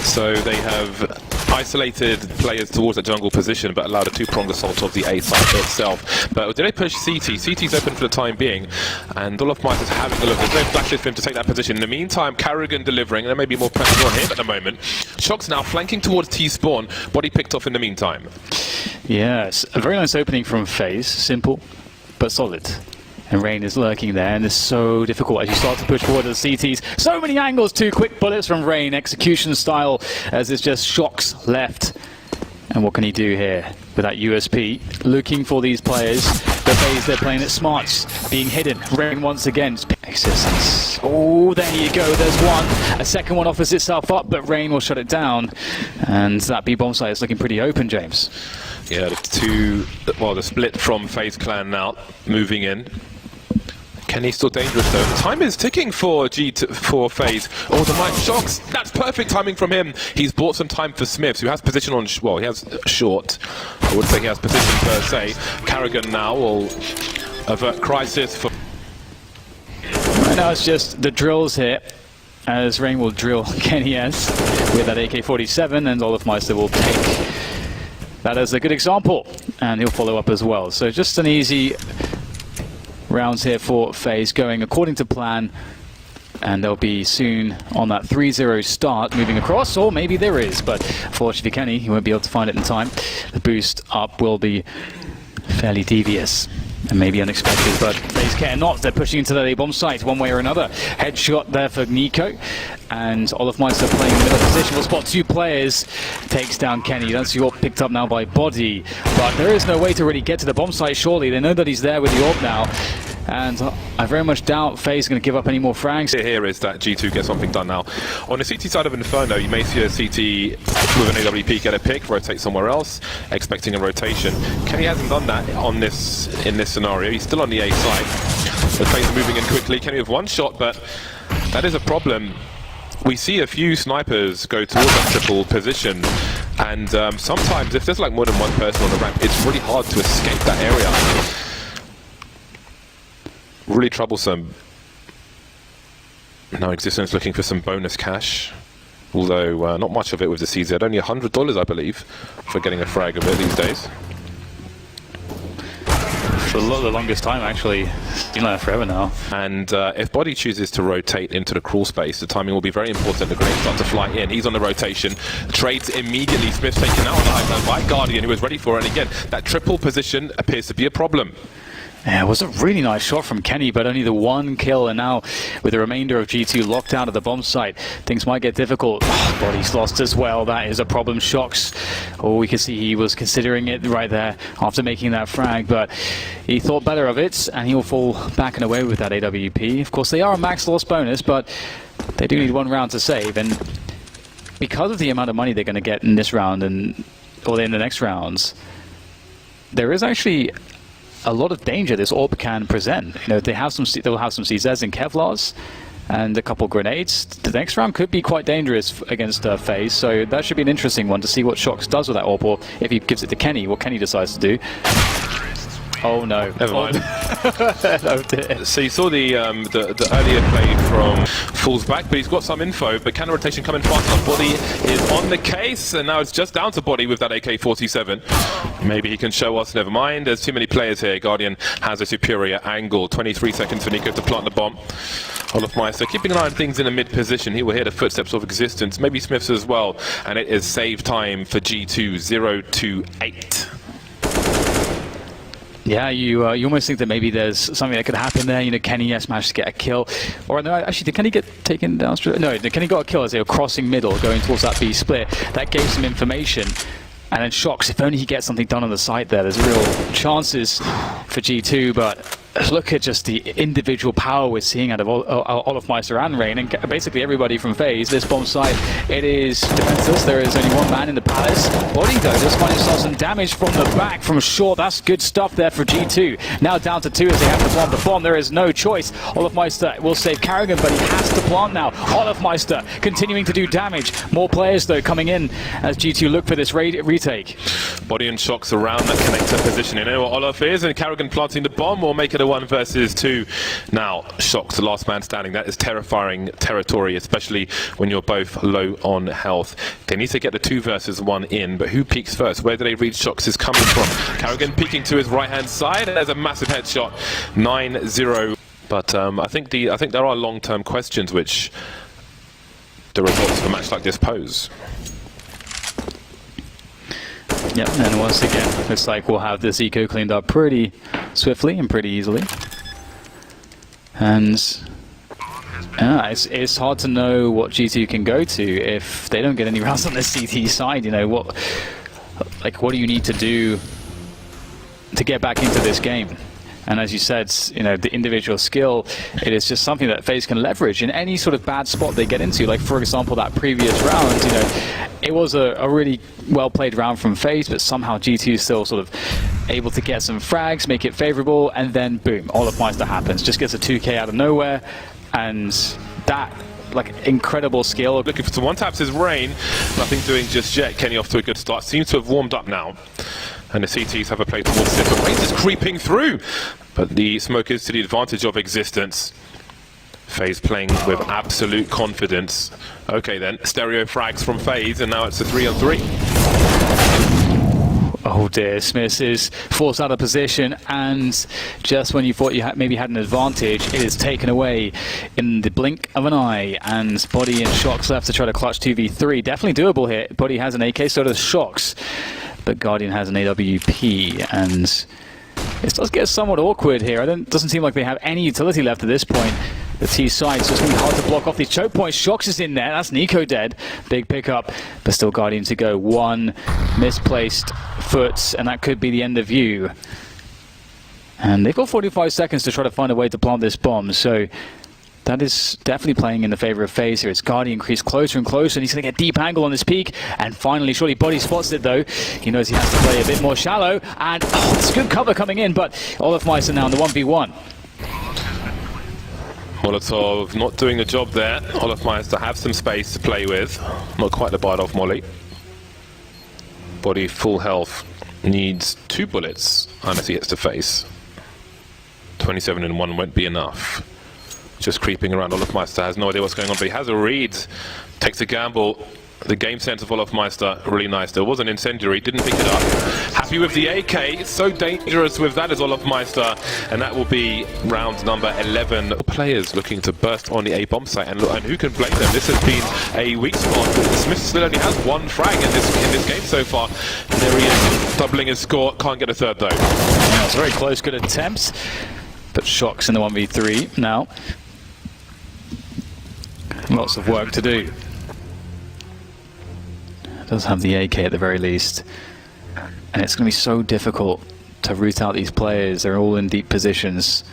So they have isolated players towards the jungle position, but allowed a two-pronged assault of the A site itself. But did they push CT? CT's open for the time being, and Olofmeister's having a look. There's no flashes for him to take that position. In the meantime, Carrigan delivering, and there may be more pressure on him at the moment. Shox now flanking towards T-spawn. Body picked off in the meantime. Yes, a very nice opening from FaZe. Simple, but solid. And Rain is lurking there, and it's so difficult as you start to push forward to the CTs. So many angles, two quick bullets from Rain, execution style, as it's just Shox left. And what can he do here with that USP? Looking for these players. The FaZe, they're playing it smart, being hidden. Rain once again. Oh, there you go, there's one. A second one offers itself up, but Rain will shut it down. And that B-bomb site is looking pretty open, James. Yeah, the split from FaZe clan now, moving in. Kenny's still dangerous though. Time is ticking for FaZe. Oh, the mic Shox. That's perfect timing from him. He's bought some time for Smiths, who has position on, well, he has short. I would say he has position per se. Carrigan now will avert crisis for... Right now it's just the drills here, as Rain will drill Kenny S with that AK-47, and Olofmeister will take that as a good example, and he'll follow up as well. So just an easy rounds here for FaZe, going according to plan, and they'll be soon on that 3-0 start, moving across, or maybe there is, but unfortunately for Kenny, he won't be able to find it in time. The boost up will be fairly devious and maybe unexpected, but FaZe care not. They're pushing into the A-bomb site one way or another. Headshot there for Nico, and Olofmeister playing in the middle position will spot two players, takes down Kenny. That's the AWP picked up now by Body, but there is no way to really get to the bomb site, surely. They know that he's there with the AWP now, and I very much doubt FaZe is going to give up any more frags. Here is that G2 gets something done now. On the CT side of Inferno, you may see a CT with an AWP get a pick, rotate somewhere else, expecting a rotation. Kenny hasn't done that in this scenario. He's still on the A side. The FaZe are moving in quickly. Kenny with one shot, but that is a problem. We see a few snipers go towards that triple position, and sometimes if there's like more than one person on the ramp, it's really hard to escape that area. Really troublesome. Now Existence looking for some bonus cash, although not much of it with the CZ. Only $100, I believe, for getting a frag of it these days. For the longest time, actually. Been like that forever now. And if Body chooses to rotate into the crawl space, the timing will be very important. The grenades start to fly in. He's on the rotation. Trades immediately. Smith's taken out on the high ground by Guardian, who was ready for it. And again, that triple position appears to be a problem. Yeah, it was a really nice shot from Kenny, but only the one kill, and now with the remainder of G2 locked out of the bomb site, things might get difficult. Oh, Body's lost as well. That is a problem. Shox. Oh, we can see he was considering it right there after making that frag, but he thought better of it, and he'll fall back and away with that AWP. Of course, they are a max loss bonus, but they do need one round to save, and because of the amount of money they're going to get in this round or in the next rounds, there is actually a lot of danger this AWP can present. You know, they'll have some CZs and Kevlars and a couple grenades. The next round could be quite dangerous against FaZe, so that should be an interesting one to see what Shox does with that AWP, or if he gives it to Kenny, what Kenny decides to do. Oh no. Never mind. Oh dear. So you saw the earlier play from Falls back, but he's got some info, but counter rotation coming fast enough. Body is on the case, and now it's just down to Body with that AK-47. Maybe he can show us, never mind. There's too many players here. Guardian has a superior angle. 23 seconds for Nico to plant the bomb. Olofmeister keeping an eye on things in a mid position. He will hear the footsteps of Existence, maybe Smiths as well, and it is save time for G2, 0-8. Yeah, you almost think that maybe there's something that could happen there. You know, Kenny managed to get a kill. Or no, actually, did Kenny get taken down? No, Kenny got a kill as they were crossing middle, going towards that B split. That gave some information. And then Shox, if only he gets something done on the side there, there's real chances for G2, but look at just the individual power we're seeing out of Olofmeister and Rain, and basically everybody from FaZe. This bomb site, it is defenseless. There is only one man in the palace. Body, though, just finding himself some damage from the back, from short. That's good stuff there for G2. Now down to 2 as they have to plant the bomb. There is no choice. Olofmeister will save Carrigan, but he has to plant now. Olofmeister continuing to do damage. More players, though, coming in as G2 look for this retake. Body and Shox around that connector position. You know what Olof is, and Carrigan planting the bomb will make it the 1 versus 2. Now, Shox, the last man standing. That is terrifying territory, especially when you're both low on health. They need to get the 2 versus 1 in, but who peeks first? Where do they read Shox is coming from? Carrigan peeking to his right-hand side, and there's a massive headshot. 9-0. But I think there are long-term questions which the results of a match like this pose. Yep, and once again, looks like we'll have this eco cleaned up pretty swiftly and pretty easily. And it's hard to know what G2 can go to if they don't get any rounds on the CT side. You know, what do you need to do to get back into this game? And as you said, you know, the individual skill, it is just something that FaZe can leverage in any sort of bad spot they get into. Like, for example, that previous round, you know, it was a really well-played round from FaZe, but somehow G2 is still sort of able to get some frags, make it favorable, and then boom, Olofmeister happens. Just gets a 2K out of nowhere, and that, like, incredible skill. Looking for some one-taps is Rain. Nothing doing just yet. Kenny off to a good start. Seems to have warmed up now. And the CTs have a play towards it, but Rain is creeping through. But the smoke is to the advantage of existence. FaZe playing with absolute confidence. Okay then, stereo frags from FaZe, and now it's a 3-on-3. Oh dear, Smith is forced out of position, and just when you thought you maybe had an advantage, it is taken away in the blink of an eye, and Body and Shox left to try to clutch 2v3. Definitely doable here. Body has an AK, so does Shox, but Guardian has an AWP, and it does get somewhat awkward here. It doesn't seem like they have any utility left at this point. The T side, so it's going to be hard to block off these choke points. Shox is in there. That's Nico dead. Big pickup, but still Guardian to go. One misplaced foot, and that could be the end of you. And they've got 45 seconds to try to find a way to plant this bomb, so that is definitely playing in the favor of FaZe here. It's Guardian creeps closer and closer, and he's going to get deep angle on this peak. And finally, surely Body spots it though. He knows he has to play a bit more shallow, and it's good cover coming in, but Olofmeister now in the 1v1. Molotov not doing the job there. Olofmeister have some space to play with. Not quite the bite off Molly. Body full health. Needs 2 bullets unless he hits the face. 27 in 1 won't be enough. Just creeping around. Olofmeister has no idea what's going on, but he has a read. Takes a gamble. The game sense of Olofmeister, really nice. There was an incendiary, didn't pick it up. Happy with the AK. It's so dangerous with that as Olofmeister, and that will be round number 11. Players looking to burst on the A bomb site, and who can blame them? This has been a weak spot. Smith still only has 1 frag in this game so far. And there he is, doubling his score. Can't get a third though. Yeah, it's very close, good attempt, but Shox in the 1v3 now. Lots of work to do. Does have the AK at the very least, and it's going to be so difficult to root out these players. They're all in deep positions,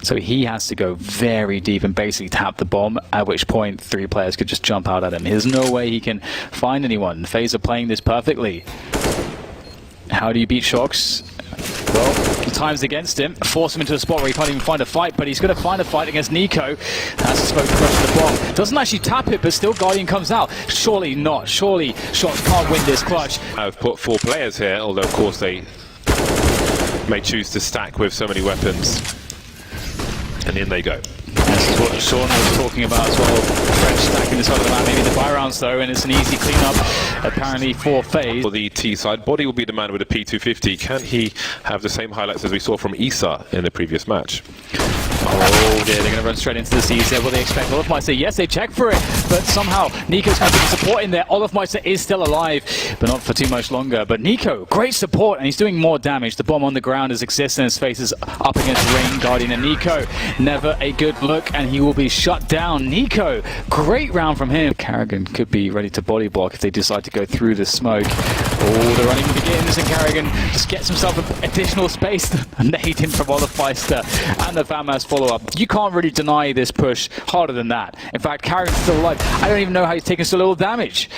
so he has to go very deep and basically tap the bomb, at which point 3 players could just jump out at him. There's no way he can find anyone. FaZe are playing this perfectly. How do you beat Shox? Well, the time's against him. Force him into a spot where he can't even find a fight, but he's going to find a fight against Nico. Has to smoke the crush of the bomb. Doesn't actually tap it, but still Guardian comes out. Surely not. Surely Shox can't win this clutch. I've put 4 players here, although of course they may choose to stack with so many weapons. And in they go. This is what Sean was talking about as well. French stacking this side of the map, maybe the buy rounds though, and it's an easy cleanup apparently for FaZe. For the T side, Body will be the man with a P250. Can he have the same highlights as we saw from Issa in the previous match? Oh dear, they're going to run straight into the C's there. What they expect? Olofmeister, yes, they check for it, but somehow Nico's going to get support in there. Olofmeister is still alive, but not for too much longer. But Nico, great support, and he's doing more damage. The bomb on the ground is existing, his face is up against Rain, Guardian, and Nico. Never a good look, and he will be shut down. Nico, great round from him. Carrigan could be ready to body block if they decide to go through the smoke. Oh, the running begins, and Carrigan just gets himself additional space. A nade in from Olofmeister, and the FAMAS follow-up. You can't really deny this push harder than that. In fact, Carrigan's still alive. I don't even know how he's taking so little damage.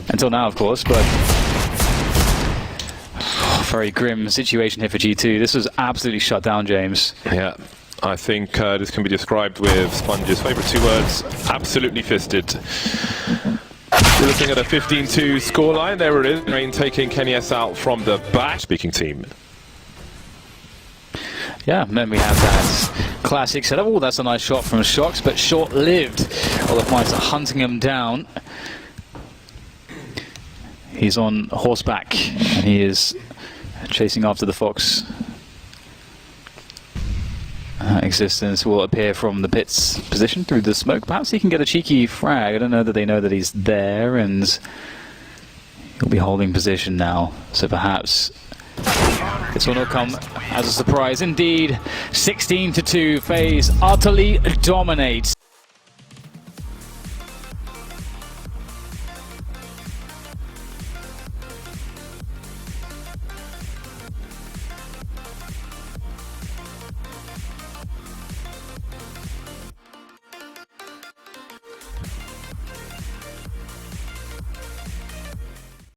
Until now, of course, but very grim situation here for G2. This was absolutely shut down, James. Yeah. I think this can be described with Sponge's favourite 2 words, absolutely fisted. We're looking at a 15-2 scoreline. There it is. Rain taking Kenny S out from the back. Speaking team. Yeah, then we have that classic setup. Oh, that's a nice shot from Shocks, but short-lived. Olofmeister hunting him down. He's on horseback, and he is chasing after the Fox. Existence will appear from the pit's position through the smoke. Perhaps he can get a cheeky frag. I don't know that they know that he's there, and he'll be holding position now. So perhaps this will not come as a surprise. Indeed, 16-2, FaZe utterly dominates.